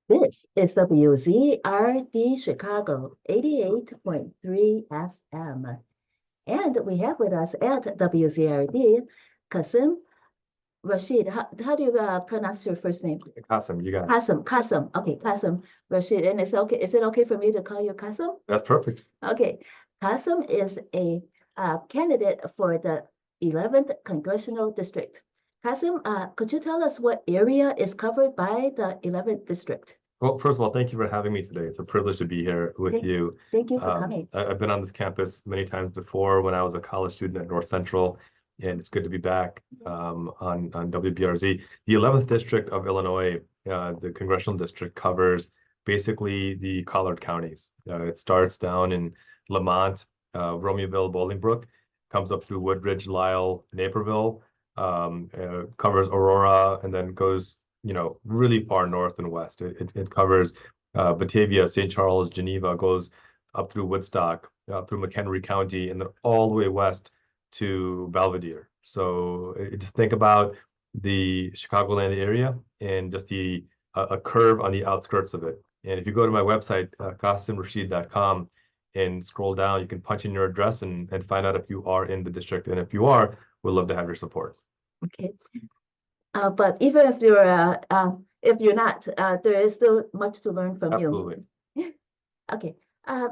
This is WZRD Chicago 88.3 FM. And we have with us at WZRD Qasim Rashid. How do you pronounce your first name? Qasim, you got it. Qasim. Okay, Qasim Rashid. And it's okay. Is it okay for me to call you Qasim? That's perfect. Okay. Qasim is a candidate for the 11th Congressional District. Qasim, could you tell us what area is covered by the 11th District? Well, first of all, thank you for having me today. It's a privilege to be here with you. Thank you for coming. I've been on this campus many times before when I was a college student at North Central, and it's good to be back on WBRZ. The 11th District of Illinois, the Congressional District, covers basically the collared counties. It starts down in Lamont, Romeoville, Bolingbrook, comes up through Woodridge, Lisle, Naperville, covers Aurora, and then goes really far north and west. It covers Batavia, St. Charles, Geneva, goes up through Woodstock, through McHenry County, and then all the way west to Belvedere. So just think about the Chicagoland area and just a curve on the outskirts of it. And if you go to my website, QasimRashid.com, and scroll down, you can punch in your address and find out if you are in the district. And if you are, we'd love to have your support. Okay. But even if you're not, there is still much to learn from you. Absolutely. Okay.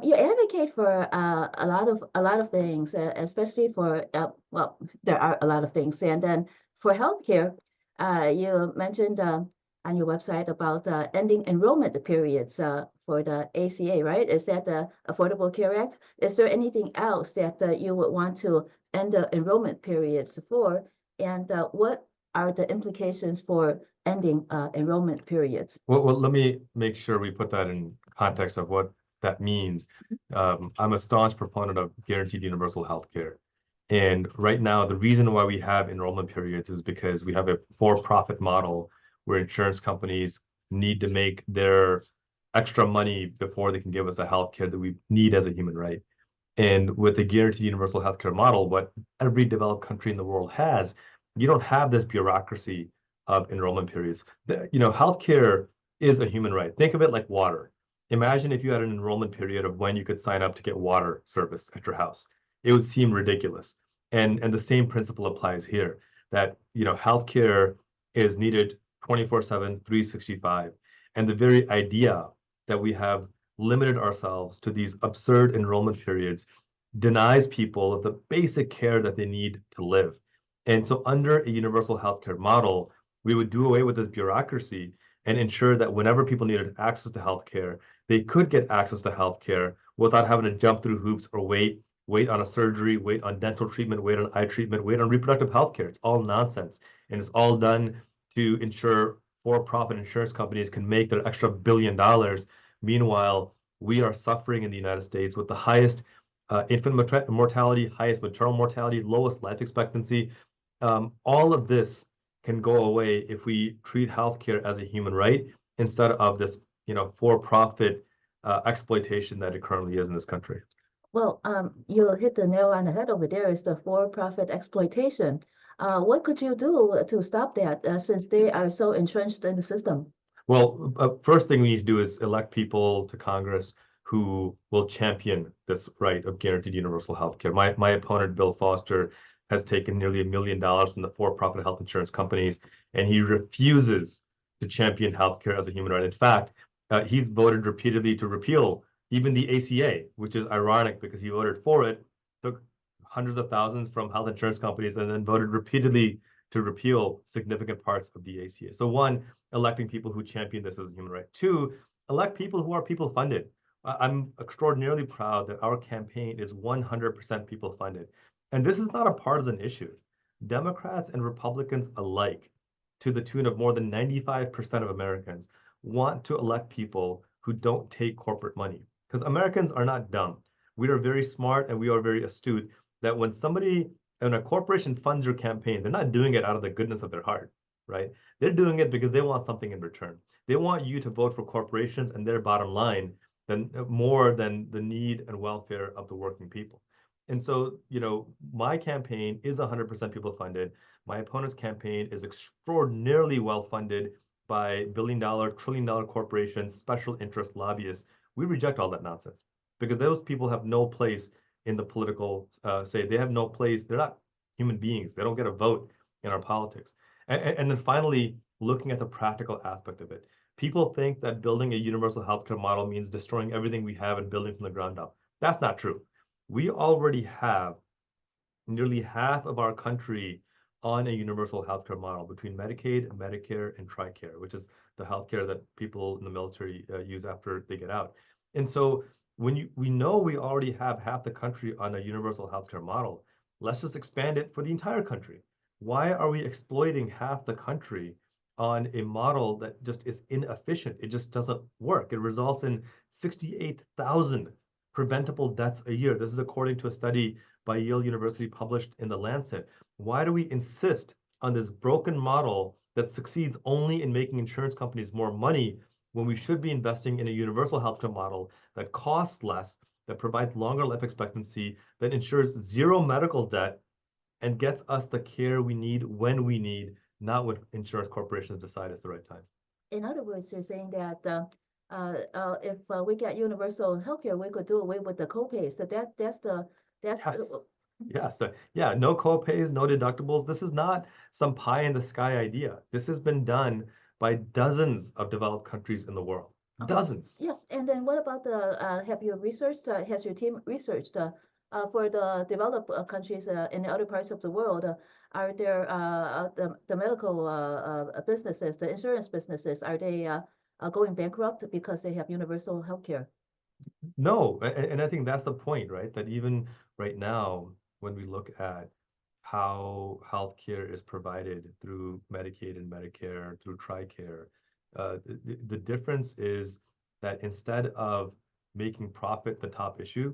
You advocate for a lot of things, especially for well, there are a lot of things, and then for healthcare, you mentioned on your website about ending enrollment periods for the ACA, right? Is that the Affordable Care Act? Is there anything else that you would want to end the enrollment periods for? And what are the implications for ending enrollment periods? Well, let me make sure we put that in context of what that means. I'm a staunch proponent of guaranteed universal health care. And right now, the reason why we have enrollment periods is because we have a for-profit model where insurance companies need to make their extra money before they can give us the health care that we need as a human right. And with the guaranteed universal healthcare model, what every developed country in the world has, you don't have this bureaucracy of enrollment periods. Healthcare is a human right. Think of it like water. Imagine if you had an enrollment period of when you could sign up to get water service at your house. It would seem ridiculous. And the same principle applies here, that healthcare is needed 24/7, 365. And the very idea that we have limited ourselves to these absurd enrollment periods denies people of the basic care that they need to live. And so under a universal healthcare model, we would do away with this bureaucracy and ensure that whenever people needed access to healthcare, they could get access to healthcare without having to jump through hoops or wait on a surgery, wait on dental treatment, wait on eye treatment, wait on reproductive healthcare. It's all nonsense. And it's all done to ensure for-profit insurance companies can make their extra $1 billion. Meanwhile, we are suffering in the United States with the highest infant mortality, highest maternal mortality, lowest life expectancy. All of this can go away if we treat healthcare as a human right instead of this, for-profit exploitation that it currently is in this country. Well, you hit the nail on the head over there. Is the for-profit exploitation. What could you do to stop that since they are so entrenched in the system? Well, first thing we need to do is elect people to Congress who will champion this right of guaranteed universal health care. My opponent, Bill Foster, has taken nearly $1 million from the for-profit health insurance companies, and he refuses to champion healthcare as a human right. In fact, he's voted repeatedly to repeal even the ACA, which is ironic because he voted for it, took hundreds of thousands from health insurance companies, and then voted repeatedly to repeal significant parts of the ACA. So one, electing people who champion this as a human right. Two, elect people who are people funded. I'm extraordinarily proud that our campaign is 100% people funded. And this is not a partisan issue. Democrats and Republicans alike, to the tune of more than 95% of Americans, want to elect people who don't take corporate money. Because Americans are not dumb. We are very smart and we are very astute that when a corporation funds your campaign, they're not doing it out of the goodness of their heart, right? They're doing it because they want something in return. They want you to vote for corporations and their bottom line more than the need and welfare of the working people. And so, my campaign is 100% people funded. My opponent's campaign is extraordinarily well funded by billion-dollar, trillion-dollar corporations, special interest lobbyists. We reject all that nonsense because those people have no place in the political say. They have no place. They're not human beings. They don't get a vote in our politics. And then finally, looking at the practical aspect of it. People think that building a universal healthcare model means destroying everything we have and building from the ground up. That's not true. We already have nearly half of our country on a universal healthcare model between Medicaid, Medicare, and TRICARE, which is the healthcare that people in the military use after they get out. And so we know we already have half the country on a universal healthcare model, let's just expand it for the entire country. Why are we exploiting half the country on a model that just is inefficient? It just doesn't work. It results in 68,000 preventable deaths a year. This is according to a study by Yale University published in The Lancet. Why do we insist on this broken model that succeeds only in making insurance companies more money when we should be investing in a universal healthcare model that costs less, that provides longer life expectancy, that ensures zero medical debt, and gets us the care we need when we need, not when insurance corporations decide it's the right time. In other words, you're saying that if we get universal healthcare, we could do away with the copays. That's Yes. Yes. Yeah. No co-pays, no deductibles. This is not some pie in the sky idea. This has been done by dozens of developed countries in the world. Dozens. Yes, and then what about have you researched, has your team researched for the developed countries in the other parts of the world, are there the medical businesses, the insurance businesses, are they going bankrupt because they have universal healthcare? No, and I think that's the point, right? That even right now, when we look at how healthcare is provided through Medicaid and Medicare, through TRICARE, the difference is that instead of making profit the top issue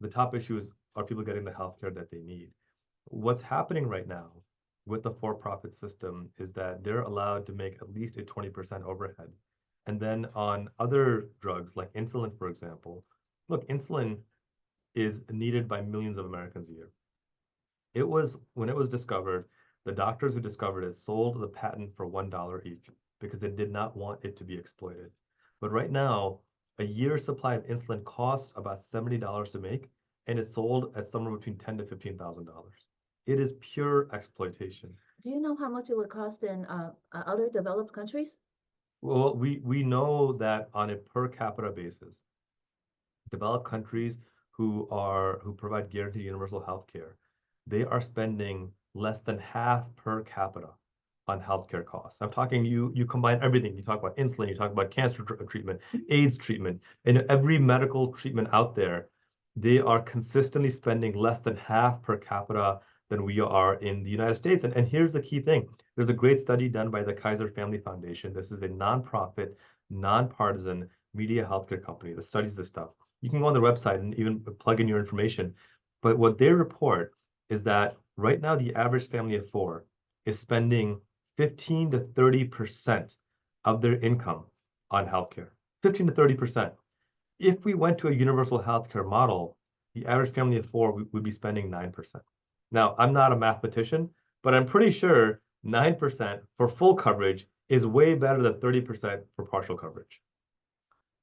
is, are people getting the healthcare that they need? What's happening right now with the for-profit system is that they're allowed to make at least a 20% overhead. And then on other drugs like insulin, for example, look, insulin is needed by millions of Americans a year. It was, when it was discovered, the doctors who discovered it sold the patent for $1 each because they did not want it to be exploited. But right now, a year's supply of insulin costs about $70 to make, and it's sold at somewhere between $10,000 to $15,000. It is pure exploitation. Do you know how much it would cost in other developed countries? Well, we know that on a per capita basis, developed countries who provide guaranteed universal health care, they are spending less than half per capita on healthcare costs. I'm talking you combine everything. You talk about insulin, you talk about cancer treatment, AIDS treatment, and every medical treatment out there, they are consistently spending less than half per capita than we are in the United States. And here's the key thing. There's a great study done by the Kaiser Family Foundation. This is a nonprofit, nonpartisan media healthcare company that studies this stuff. You can go on their website and even plug in your information. But what they report is that right now the average family of four is spending 15 to 30% of their income on healthcare. 15 to 30%. If we went to a universal healthcare model, the average family of four would be spending 9%. Now, I'm not a mathematician, but I'm pretty sure 9% for full coverage is way better than 30% for partial coverage.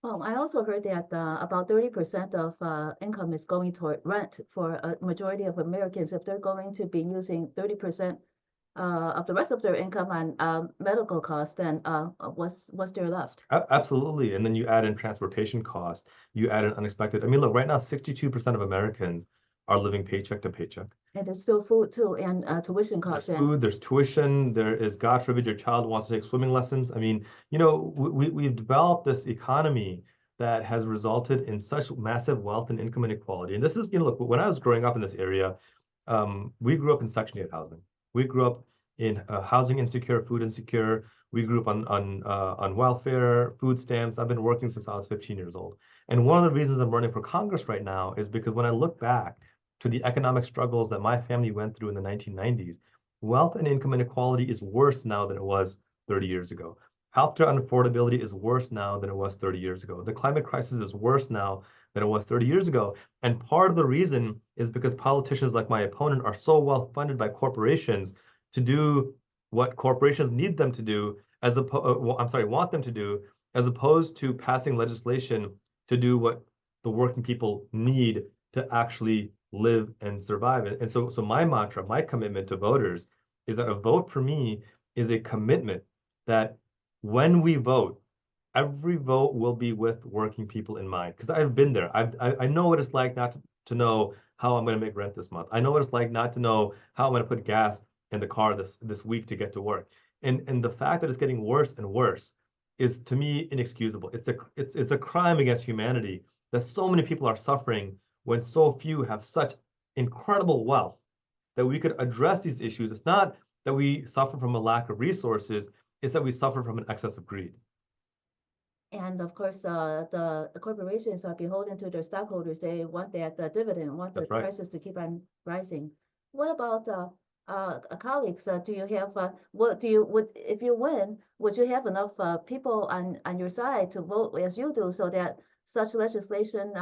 I also heard that about 30% of income is going toward rent for a majority of Americans. If they're going to be using 30% of the rest of their income on medical costs, then what's there left? Absolutely. And then you add in transportation costs, you add in unexpected. I mean, look, right now, 62% of Americans are living paycheck to paycheck. And there's still food too, and tuition costs. There's food, there's tuition, there is, God forbid, your child wants to take swimming lessons. I mean, we've developed this economy that has resulted in such massive wealth and income inequality. And this is, look, when I was growing up in this area, we grew up in Section 8 housing. We grew up in housing insecure, food insecure. We grew up on welfare, food stamps. I've been working since I was 15 years old. And one of the reasons I'm running for Congress right now is because when I look back to the economic struggles that my family went through in the 1990s, wealth and income inequality is worse now than it was 30 years ago. Healthcare unaffordability is worse now than it was 30 years ago. The climate crisis is worse now than it was 30 years ago. And part of the reason is because politicians like my opponent are so well funded by corporations to do what corporations need them to do, want them to do, as opposed to passing legislation to do what the working people need to actually live and survive. And so my mantra, my commitment to voters is that a vote for me is a commitment that when we vote, every vote will be with working people in mind. Because I've been there. I know what it's like not to know how I'm going to make rent this month. I know what it's like not to know how I'm going to put gas in the car this week to get to work. And the fact that it's getting worse and worse is, to me, inexcusable. It's a crime against humanity that so many people are suffering when so few have such incredible wealth that we could address these issues. It's not that we suffer from a lack of resources, it's that we suffer from an excess of greed. And of course, the corporations are beholden to their stockholders. They want that dividend, want the That's right. prices to keep on rising. What about colleagues? Do you have what do you would if you win? Would you have enough people on your side to vote as you do, so that such legislation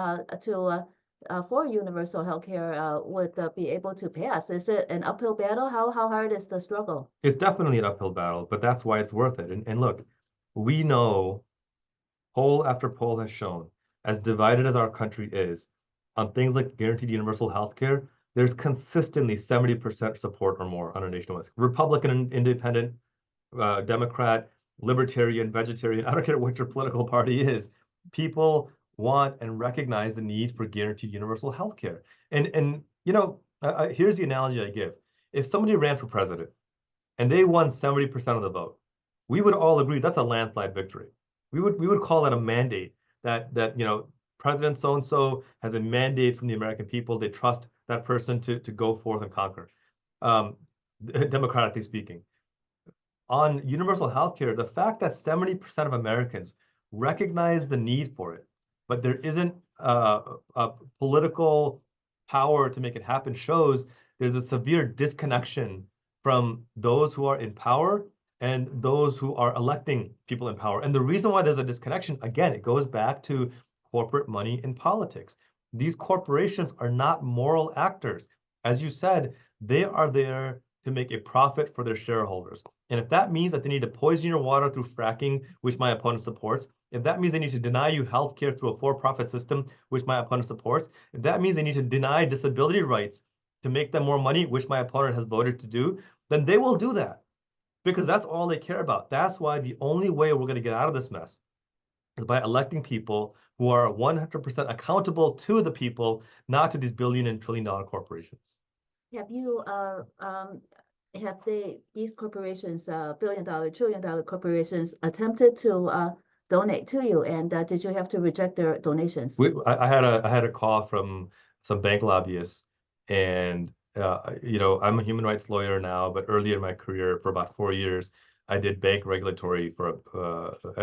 for universal healthcare would be able to pass? Is it an uphill battle? How hard is the struggle? It's definitely an uphill battle, but that's why it's worth it. And look, we know, poll after poll has shown, as divided as our country is, on things like guaranteed universal health care, there's consistently 70% support or more on a nationwide. Republican, independent, Democrat, libertarian, vegetarian, I don't care what your political party is, people want and recognize the need for guaranteed universal health care. And here's the analogy I give. If somebody ran for president and they won 70% of the vote, we would all agree that's a landslide victory. We would call that a mandate, that President so and so has a mandate from the American people. They trust that person to go forth and conquer, um, democratically speaking. On universal health care, the fact that 70% of Americans recognize the need for it, but there isn't a political power to make it happen, shows there's a severe disconnection from those who are in power and those who are electing people in power. And the reason why there's a disconnection, again, it goes back to corporate money in politics. These corporations are not moral actors. As you said, they are there to make a profit for their shareholders. And if that means that they need to poison your water through fracking, which my opponent supports, if that means they need to deny you health care through a for-profit system, which my opponent supports, if that means they need to deny disability rights to make them more money, which my opponent has voted to do, then they will do that, because that's all they care about. That's why the only way we're going to get out of this mess is by electing people who are 100% accountable to the people, not to these billion and trillion dollar corporations. Have you have these corporations, billion-dollar, trillion-dollar corporations, attempted to donate to you, and did you have to reject their donations? I had a call from some bank lobbyists, and I'm a human rights lawyer now, but earlier in my career, for about 4 years, I did bank regulatory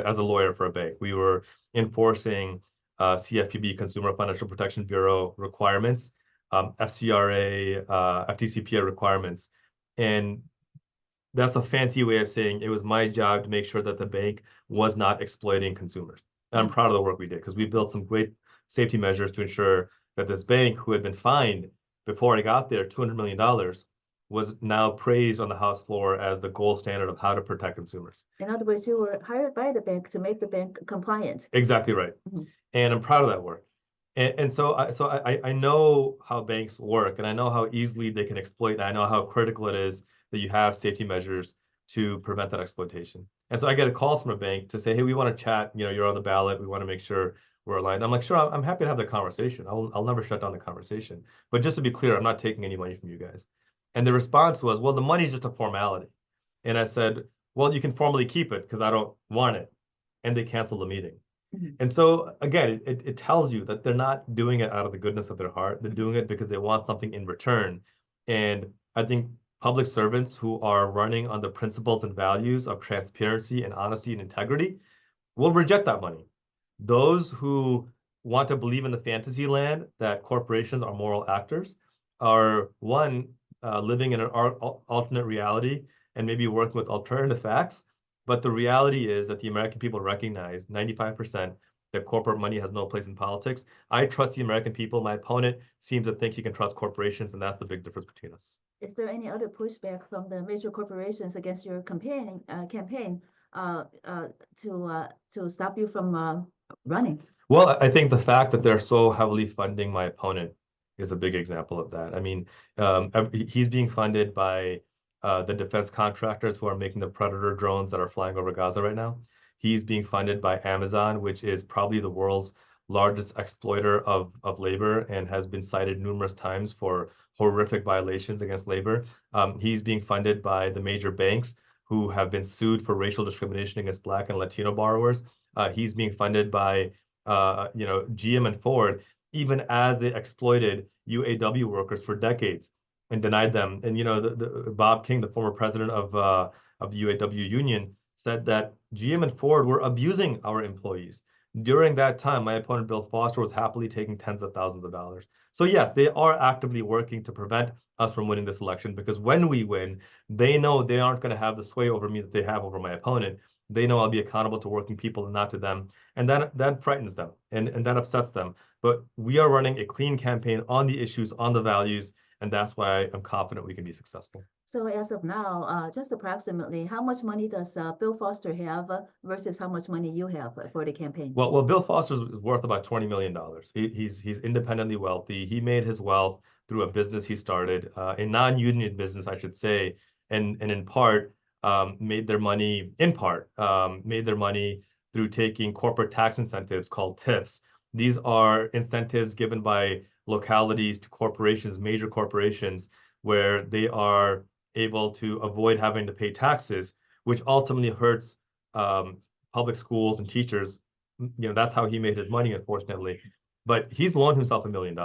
as a lawyer for a bank. We were enforcing CFPB, Consumer Financial Protection Bureau requirements, FCRA, FDCPA requirements, and that's a fancy way of saying it was my job to make sure that the bank was not exploiting consumers. And I'm proud of the work we did, because we built some great safety measures to ensure that this bank, who had been fined before I got there $200 million, was now praised on the House floor as the gold standard of how to protect consumers. In other words, you were hired by the bank to make the bank compliant. Exactly right. Mhm. And I'm proud of that work. And so I know how banks work, and I know how easily they can exploit, and I know how critical it is that you have safety measures to prevent that exploitation. And so I get a call from a bank to say, hey, we want to chat, you're on the ballot, we want to make sure we're aligned. I'm like, sure, I'm happy to have the conversation. I'll never shut down the conversation. But just to be clear, I'm not taking any money from you guys. And the response was, well, the money's just a formality. And I said, well, you can formally keep it because I don't want it. And they canceled the meeting. Mhm. And so again, it tells you that they're not doing it out of the goodness of their heart. They're doing it because they want something in return. And I think public servants who are running on the principles and values of transparency and honesty and integrity will reject that money. Those who want to believe in the fantasy land that corporations are moral actors are, one, living in an alternate reality and maybe working with alternative facts. But the reality is that the American people recognize 95% that corporate money has no place in politics. I trust the American people. My opponent seems to think he can trust corporations, and that's the big difference between us. Is there any other pushback from the major corporations against your campaign? to stop you from running? Well, I think the fact that they're so heavily funding my opponent is a big example of that. I mean, he's being funded by the defense contractors who are making the Predator drones that are flying over Gaza right now. He's being funded by Amazon, which is probably the world's largest exploiter of labor and has been cited numerous times for horrific violations against labor. He's being funded by the major banks who have been sued for racial discrimination against Black and Latino borrowers. He's being funded by GM and Ford, even as they exploited UAW workers for decades and denied them. And Bob King, the former president of the UAW union, said that GM and Ford were abusing our employees. During that time, my opponent Bill Foster was happily taking tens of thousands of dollars. So yes, they are actively working to prevent us from winning this election, because when we win, they know they aren't going to have the sway over me that they have over my opponent. They know I'll be accountable to working people and not to them. And that frightens them and that upsets them. But we are running a clean campaign on the issues, on the values, and that's why I'm confident we can be successful. So as of now, just approximately, how much money does Bill Foster have versus how much money you have for the campaign? Well, Bill Foster is worth about $20 million. He's independently wealthy. He made his wealth through a business he started, a non-union business, I should say, and in part made their money through taking corporate tax incentives called TIFs. These are incentives given by localities to corporations, major corporations, where they are able to avoid having to pay taxes, which ultimately hurts public schools and teachers. That's how he made his money, unfortunately. But he's loaned himself $1 million,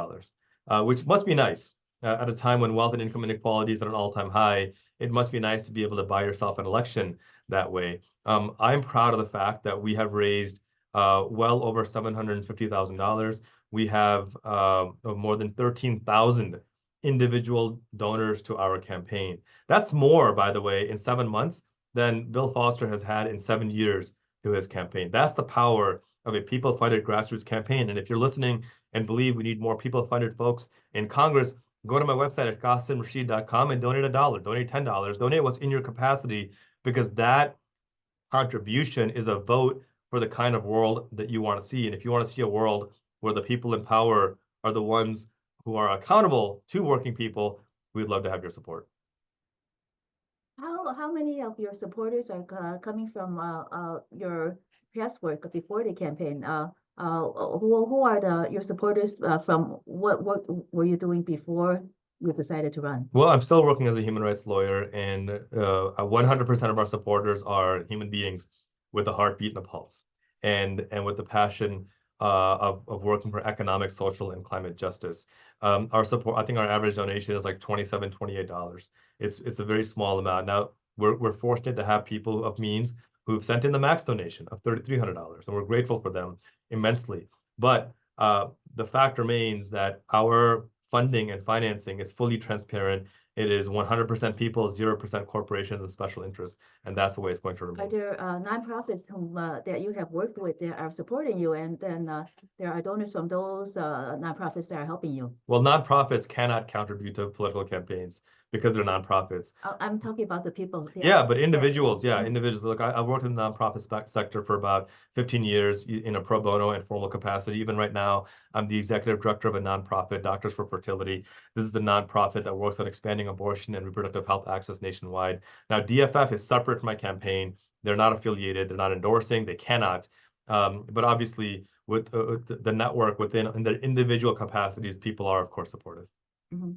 which must be nice. At a time when wealth and income inequality is at an all-time high, it must be nice to be able to buy yourself an election that way. I'm proud of the fact that we have raised well over $750,000. We have more than 13,000 individual donors to our campaign. That's more, by the way, in 7 months than Bill Foster has had in 7 years to his campaign. That's the power of a people-funded grassroots campaign. And if you're listening and believe we need more people-funded folks in Congress, go to my website at QasimRashid.com and donate $1, donate $10, donate what's in your capacity, because that contribution is a vote for the kind of world that you want to see. And if you want to see a world where the people in power are the ones who are accountable to working people, we'd love to have your support. How many of your supporters are coming from your past work before the campaign? Who are your supporters from? What were you doing before you decided to run? Well, I'm still working as a human rights lawyer, and 100% of our supporters are human beings with a heartbeat and a pulse, and with the passion of working for economic, social, and climate justice. Our support, I think our average donation is like $27, $28. It's a very small amount. Now, we're fortunate to have people of means who've sent in the max donation of $3,300, and we're grateful for them immensely. But the fact remains that our funding and financing is fully transparent. It is 100% people, 0% corporations and special interests, and that's the way it's going to remain. Are there nonprofits whom that you have worked with that are supporting you, and then there are donors from those nonprofits that are helping you? Well, nonprofits cannot contribute to political campaigns because they're nonprofits. I'm talking about the people. Yeah, but individuals, individuals. Look, I worked in the nonprofit sector for about 15 years in a pro bono and formal capacity. Even right now, I'm the executive director of a nonprofit, Doctors for Fertility. This is the nonprofit that works on expanding abortion and reproductive health access nationwide. Now, DFF is separate from my campaign. They're not affiliated. They're not endorsing. They cannot. But obviously, with the network in their individual capacities, people are, of course, supportive. Mm-hmm.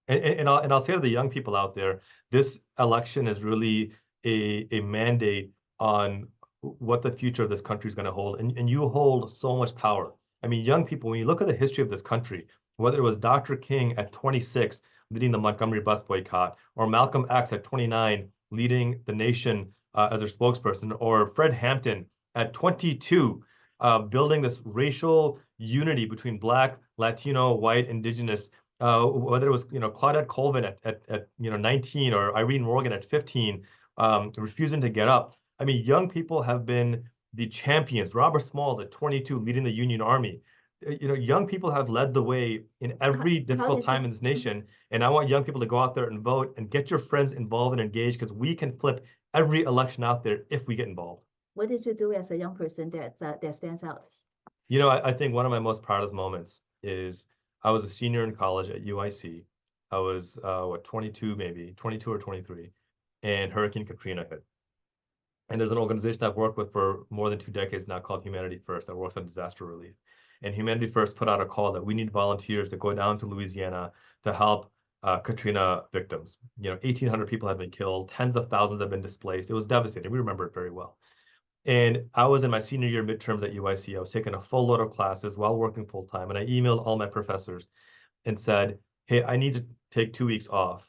And I'll say to the young people out there, this election is really a mandate on what the future of this country is going to hold. And you hold so much power. I mean, young people, when you look at the history of this country, whether it was Dr. King at 26 leading the Montgomery bus boycott, or Malcolm X at 29 leading the nation as their spokesperson, or Fred Hampton at 22 building this racial unity between Black, Latino, white, Indigenous, whether it was Claudette Colvin at 19, or Irene Morgan at 15, refusing to get up. I mean, young people have been the champions. Robert Smalls at 22 leading the Union Army. young people have led the way in every difficult time in this nation. And I want young people to go out there and vote and get your friends involved and engaged, because we can flip every election out there if we get involved. What did you do as a young person that stands out? I think one of my most proudest moments is I was a senior in college at UIC. I was, 22, maybe 22 or 23, and Hurricane Katrina hit. And there's an organization I've worked with for more than 2 decades now called Humanity First that works on disaster relief. And Humanity First put out a call that we need volunteers to go down to Louisiana to help Katrina victims. 1,800 people have been killed, tens of thousands have been displaced. It was devastating. We remember it very well. And I was in my senior year midterms at UIC. I was taking a full load of classes while working full time. And I emailed all my professors and said, hey, I need to take 2 weeks off,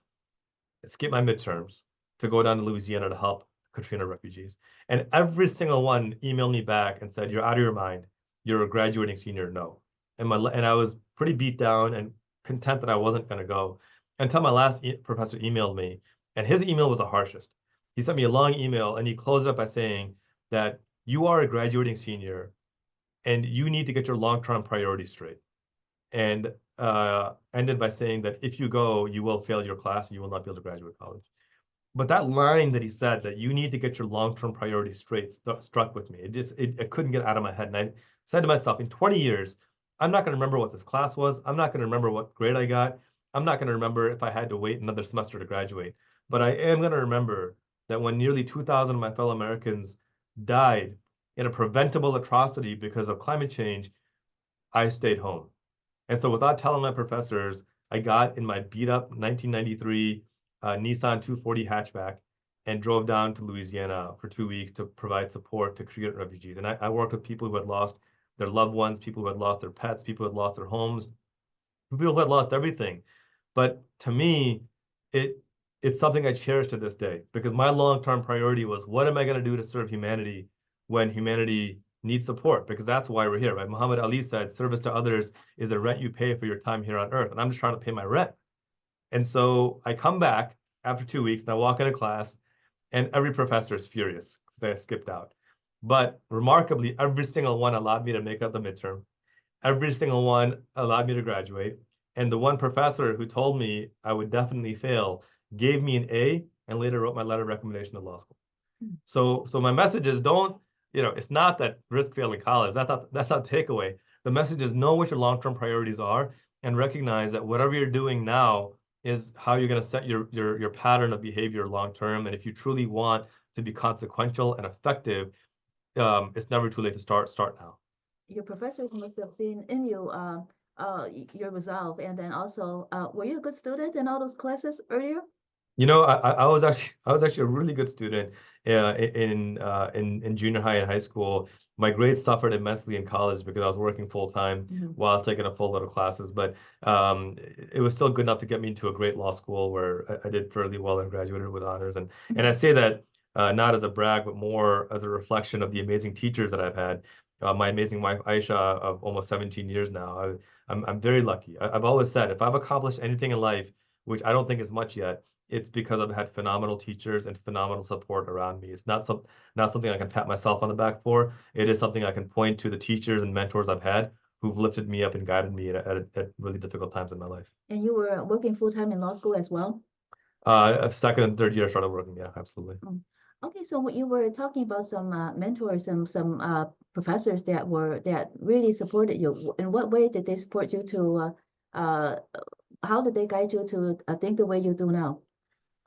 skip my midterms to go down to Louisiana to help Katrina refugees. And every single one emailed me back and said, you're out of your mind. You're a graduating senior. No. And I was pretty beat down and content that I wasn't going to go until my last professor emailed me. And his email was the harshest. He sent me a long email and he closed it up by saying that you are a graduating senior and you need to get your long-term priorities straight. And ended by saying that if you go, you will fail your class and you will not be able to graduate college. But that line that he said, that you need to get your long-term priorities straight, struck with me. I couldn't get out of my head. And I said to myself, in 20 years, I'm not going to remember what this class was. I'm not going to remember what grade I got. I'm not going to remember if I had to wait another semester to graduate. But I am going to remember that when nearly 2,000 of my fellow Americans died in a preventable atrocity because of climate change, I stayed home. And so without telling my professors, I got in my beat up 1993 Nissan 240 hatchback and drove down to Louisiana for 2 weeks to provide support to Korean refugees. And I worked with people who had lost their loved ones, people who had lost their pets, people who had lost their homes, people who had lost everything. But to me, it's something I cherish to this day, because my long-term priority was, what am I going to do to serve humanity when humanity needs support? Because that's why we're here, right? Muhammad Ali said, service to others is the rent you pay for your time here on earth. And I'm just trying to pay my rent. And so I come back after 2 weeks and I walk into class and every professor is furious because I skipped out. But remarkably, every single one allowed me to make up the midterm. Every single one allowed me to graduate. And the one professor who told me I would definitely fail gave me an A and later wrote my letter of recommendation to law school. So my message is, don't, it's not that risk failing college. That's not takeaway. The message is, know what your long-term priorities are and recognize that whatever you're doing now is how you're going to set your pattern of behavior long-term. And if you truly want to be consequential and effective, it's never too late to start now. Your professors must have seen in you your resolve, and then also, were you a good student in all those classes earlier? I was actually a really good student in junior high and high school. My grades suffered immensely in college because I was working full time while taking a full load of classes. But it was still good enough to get me into a great law school where I did fairly well and graduated with honors. And I say that not as a brag, but more as a reflection of the amazing teachers that I've had. My amazing wife Aisha of almost 17 years now. I'm very lucky. I've always said, if I've accomplished anything in life, which I don't think is much yet, it's because I've had phenomenal teachers and phenomenal support around me. It's not something I can pat myself on the back for. It is something I can point to the teachers and mentors I've had who've lifted me up and guided me at really difficult times in my life. And you were working full-time in law school as well? Second and third year I started working. Yeah, absolutely. Okay, so what you were talking about some mentors and some professors that really supported you. In what way did they support you to how did they guide you to think the way you do now?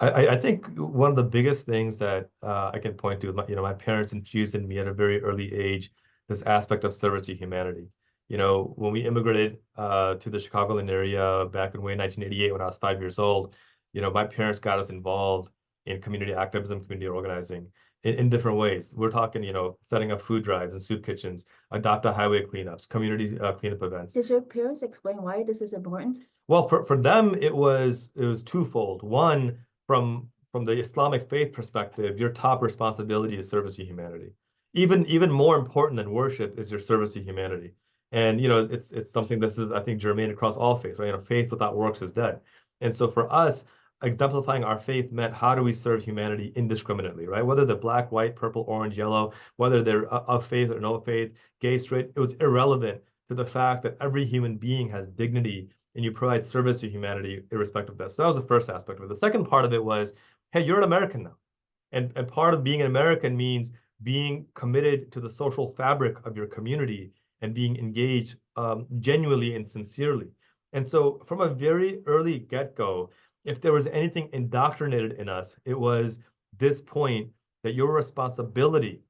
I think one of the biggest things that I can point to, my parents infused in me at a very early age this aspect of service to humanity. When we immigrated to the Chicagoland area back in 1988, when I was 5 years old, my parents got us involved in community activism, community organizing in different ways. We're talking, setting up food drives and soup kitchens, adopt a highway cleanups, community cleanup events. Did your parents explain why this is important? Well, for them, it was twofold. One, from the Islamic faith perspective, your top responsibility is service to humanity. Even more important than worship is your service to humanity. And it's something this is, I think, germane across all faiths, right? Faith without works is dead. And so for us, exemplifying our faith meant, how do we serve humanity indiscriminately, right? Whether they're black, white, purple, orange, yellow, whether they're of faith or no faith, gay, straight, it was irrelevant. to the fact that every human being has dignity and you provide service to humanity irrespective of that. So that was the first aspect of it. The second part of it was, hey, you're an American now. And part of being an American means being committed to the social fabric of your community and being engaged genuinely and sincerely. And so from a very early get-go, if there was anything indoctrinated in us, it was this point that your responsibility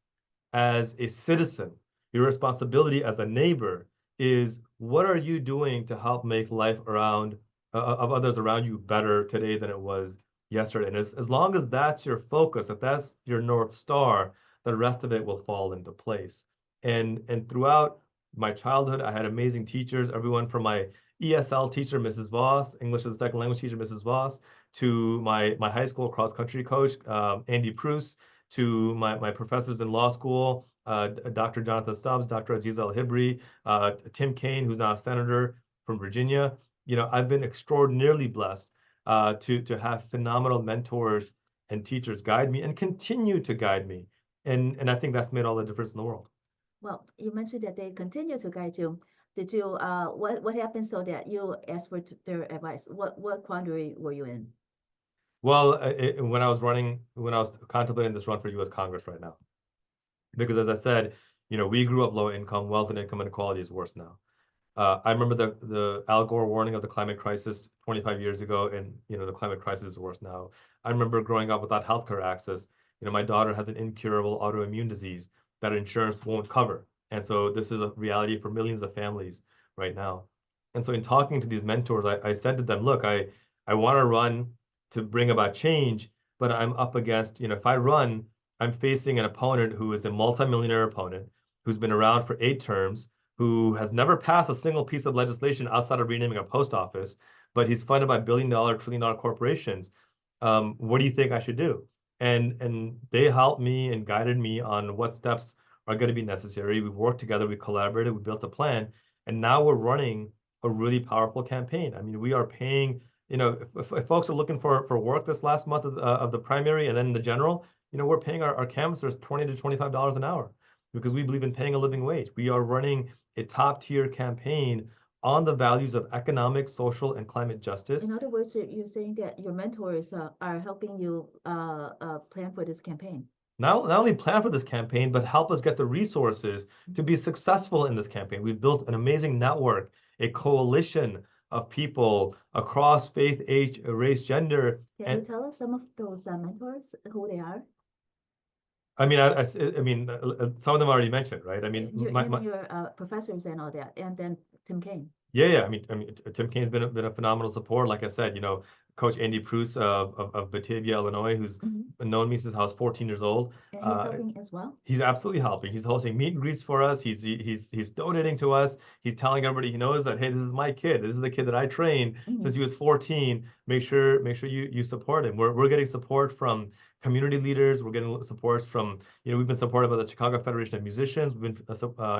as a citizen, your responsibility as a neighbor is what are you doing to help make life around of others around you better today than it was yesterday. And as long as that's your focus, if that's your North Star, the rest of it will fall into place. And throughout my childhood, I had amazing teachers, everyone from my ESL teacher, Mrs. Voss, English as a second language teacher, Mrs. Voss, to my high school cross country coach, Andy Prus, to my professors in law school, Dr. Jonathan Stubbs, Dr. Aziz Al-Hibri, Tim Kaine, who's now a senator from Virginia. You know, I've been extraordinarily blessed to have phenomenal mentors and teachers guide me and continue to guide me. And I think that's made all the difference in the world. Well, you mentioned that they continue to guide you. Did you, what happened so that you asked for their advice? What quandary were you in? Well, when I was contemplating this run for U.S. Congress right now, because as I said, you know, we grew up low income, wealth and income inequality is worse now. I remember the Al Gore warning of the climate crisis 25 years ago, and you know the climate crisis is worse now. I remember growing up without healthcare access. You know, my daughter has an incurable autoimmune disease that insurance won't cover, and so this is a reality for millions of families right now. And so in talking to these mentors, I said to them, look, I want to run to bring about change, but I'm up against, you know, if I run, I'm facing an opponent who is a multimillionaire opponent who's been around for 8 terms, who has never passed a single piece of legislation outside of renaming a post office, but he's funded by billion-dollar, trillion-dollar corporations. What do you think I should do? And they helped me and guided me on what steps are going to be necessary. We worked together, we collaborated, we built a plan, and now we're running a really powerful campaign. I mean, we are paying, you know, if folks are looking for work this last month of the primary and then the general, you know, we're paying our canvassers $20 to $25 an hour because we believe in paying a living wage. We are running a top-tier campaign on the values of economic, social, and climate justice. In other words, you're saying that your mentors are helping you plan for this campaign. Not only plan for this campaign, but help us get the resources to be successful in this campaign. We've built an amazing network, a coalition of people across faith, age, race, gender. Can you tell us some of those mentors, who they are? I mean, some of them I already mentioned, right? I mean, your professors and all that, and then Tim Kaine. Yeah. I mean, Tim Kaine's been a phenomenal support. Like I said, you know, Coach Andy Prus of Batavia, Illinois, who's known me since I was 14 years old. And he's helping as well. He's absolutely helping. He's hosting meet and greets for us. He's donating to us. He's telling everybody he knows that, hey, this is my kid. This is the kid that I trained since he was 14. Make sure you support him. We're getting support from community leaders. We're getting supports from, you know, we've been supported by the Chicago Federation of Musicians. We've been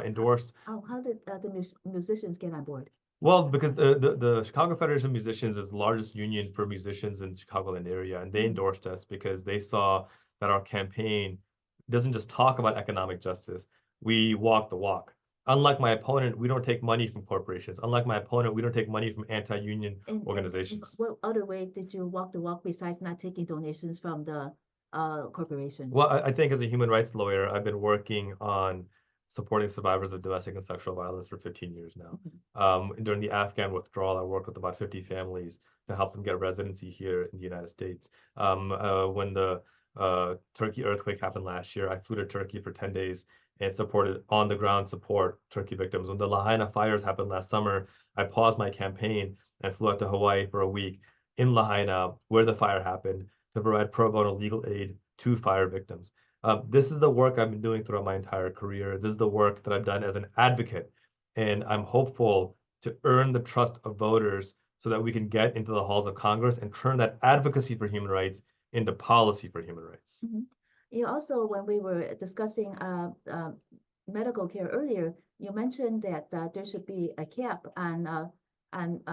endorsed. Oh, how did the musicians get on board? Well, because the Chicago Federation of Musicians is the largest union for musicians in the Chicagoland area, and they endorsed us because they saw that our campaign doesn't just talk about economic justice. We walk the walk. Unlike my opponent, we don't take money from corporations. Unlike my opponent, we don't take money from anti-union organizations. What other way did you walk the walk besides not taking donations from the corporations? Well, I think as a human rights lawyer, I've been working on supporting survivors of domestic and sexual violence for 15 years now. During the Afghan withdrawal, I worked with about 50 families to help them get residency here in the United States. When the Turkey earthquake happened last year, I flew to Turkey for 10 days and supported on-the-ground support Turkey victims. When the Lahaina fires happened last summer, I paused my campaign and flew out to Hawaii for a week in Lahaina, where the fire happened, to provide pro bono legal aid to fire victims. This is the work I've been doing throughout my entire career. This is the work that I've done as an advocate. And I'm hopeful to earn the trust of voters so that we can get into the halls of Congress and turn that advocacy for human rights into policy for human rights. You also, when we were discussing medical care earlier, you mentioned that there should be a cap on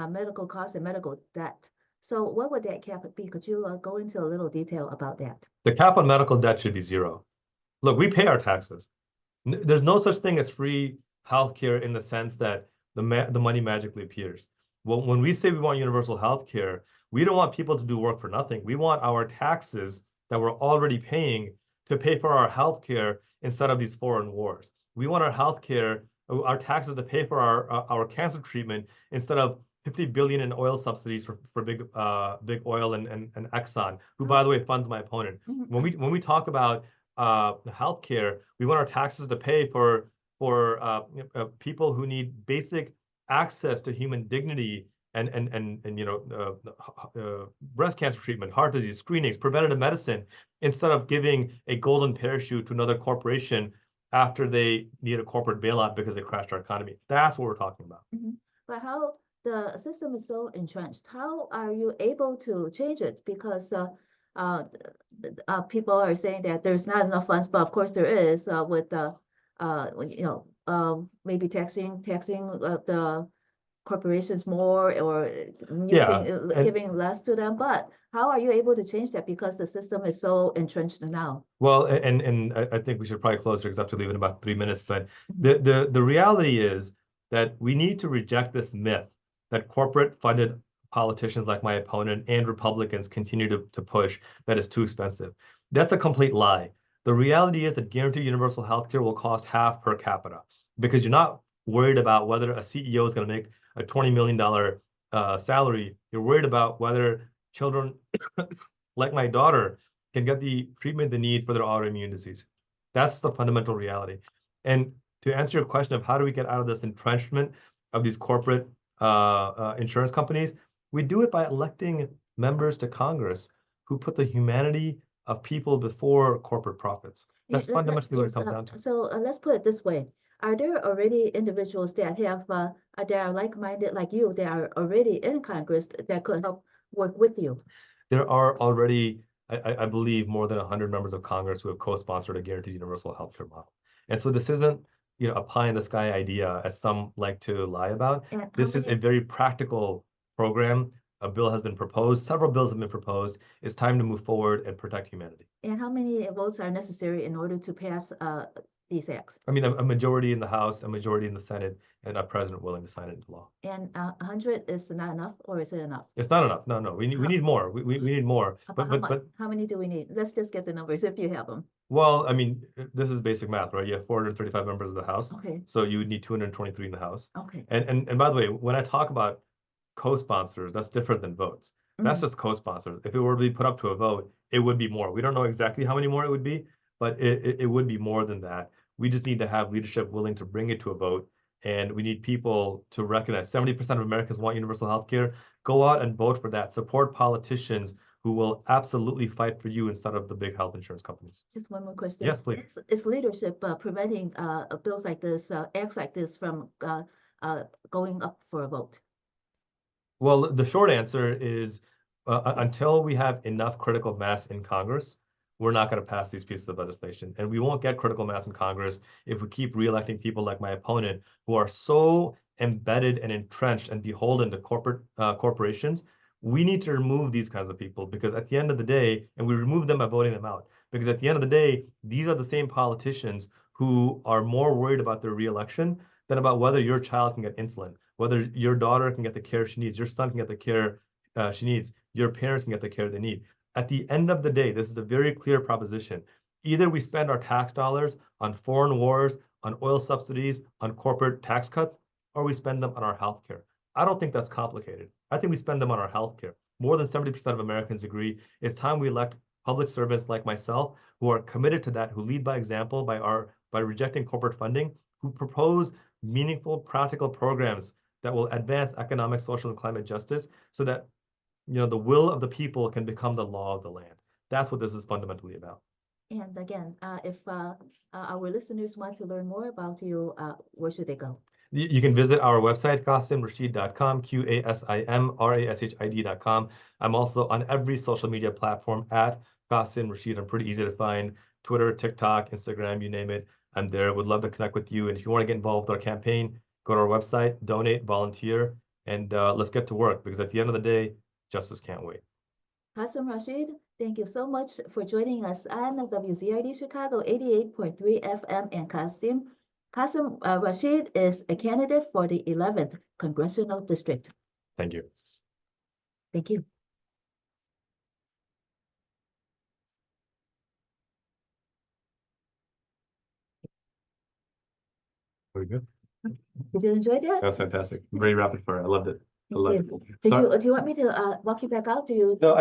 medical costs and medical debt. So what would that cap be? Could you go into a little detail about that? The cap on medical debt should be 0. Look, we pay our taxes. There's no such thing as free healthcare in the sense that the money magically appears. Well, when we say we want universal health care, we don't want people to do work for nothing. We want our taxes that we're already paying to pay for our health care instead of these foreign wars. We want our health care, our taxes to pay for our cancer treatment instead of 50 billion in oil subsidies for big oil and Exxon, who by the way funds my opponent. When we talk about healthcare, we want our taxes to pay for people who need basic access to human dignity and breast cancer treatment, heart disease screenings, preventative medicine, instead of giving a golden parachute to another corporation after they need a corporate bailout because they crashed our economy. That's what we're talking about. But how the system is so entrenched, how are you able to change it? Because people are saying that there's not enough funds, but of course there is with the maybe taxing the corporations more or giving less to them. But how are you able to change that because the system is so entrenched now? Well, and I think we should probably close here because I have to leave in about 3 minutes. But the reality is that we need to reject this myth that corporate funded politicians like my opponent and Republicans continue to push that is too expensive. That's a complete lie. The reality is that guaranteed universal health care will cost half per capita because you're not worried about whether a CEO is going to make a $20 million salary. You're worried about whether children like my daughter can get the treatment they need for their autoimmune disease. That's the fundamental reality. And to answer your question of how do we get out of this entrenchment of these corporate insurance companies, we do it by electing members to Congress who put the humanity of people before corporate profits. That's fundamentally what it comes down to. So let's put it this way. Are there already individuals that have that are like-minded like you that are already in Congress that could help work with you? There are already, I believe, more than 100 members of Congress who have co-sponsored a guaranteed universal health care model. And so this isn't, a pie in the sky idea, as some like to lie about. This is a very practical program. A bill has been proposed. Several bills have been proposed. It's time to move forward and protect humanity. And how many votes are necessary in order to pass these acts? I mean, a majority in the House, a majority in the Senate, and a president willing to sign it into law. And 100 is not enough, or is it enough? It's not enough. No. We need more. We need more. But how many do we need? Let's just get the numbers if you have them. Well, I mean, this is basic math, right? You have 435 members of the House. Okay. So you would need 223 in the House. Okay. And by the way, when I talk about co-sponsors, that's different than votes. That's just co-sponsors. If it were to be put up to a vote, it would be more. We don't know exactly how many more it would be, but it would be more than that. We just need to have leadership willing to bring it to a vote. And we need people to recognize 70% of Americans want universal health care. Go out and vote for that. Support politicians who will absolutely fight for you instead of the big health insurance companies. Just one more question. Yes, please. Is leadership preventing bills like this, acts like this from going up for a vote? Well, the short answer is until we have enough critical mass in Congress, we're not going to pass these pieces of legislation. And we won't get critical mass in Congress if we keep reelecting people like my opponent who are so embedded and entrenched and beholden to corporations. We need to remove these kinds of people because at the end of the day, and we remove them by voting them out, because at the end of the day, these are the same politicians who are more worried about their reelection than about whether your child can get insulin, whether your daughter can get the care she needs, your son can get the care she needs, your parents can get the care they need. At the end of the day, this is a very clear proposition. Either we spend our tax dollars on foreign wars, on oil subsidies, on corporate tax cuts, or we spend them on our healthcare. I don't think that's complicated. I think we spend them on our healthcare. More than 70% of Americans agree it's time we elect public servants like myself who are committed to that, who lead by example by rejecting corporate funding, who propose meaningful, practical programs that will advance economic, social, and climate justice so that the will of the people can become the law of the land. That's what this is fundamentally about. And again, if our listeners want to learn more about you, where should they go? You can visit our website, QasimRashid.com, QasimRashid.com. I'm also on every social media platform at Qasim Rashid. I'm pretty easy to find. Twitter, TikTok, Instagram, you name it. I'm there. Would love to connect with you. And if you want to get involved with our campaign, go to our website, donate, volunteer, and let's get to work because at the end of the day, justice can't wait. Qasim Rashid, thank you so much for joining us on WZRD Chicago 88.3 FM and Qasim Qasim Rashid is a candidate for the 11th Congressional District. Thank you. Thank you. Very good. Did you enjoy that? That was fantastic. Very rapid fire. I loved it. I Thank loved you. it. Do you want me to walk you back out? Do you? No,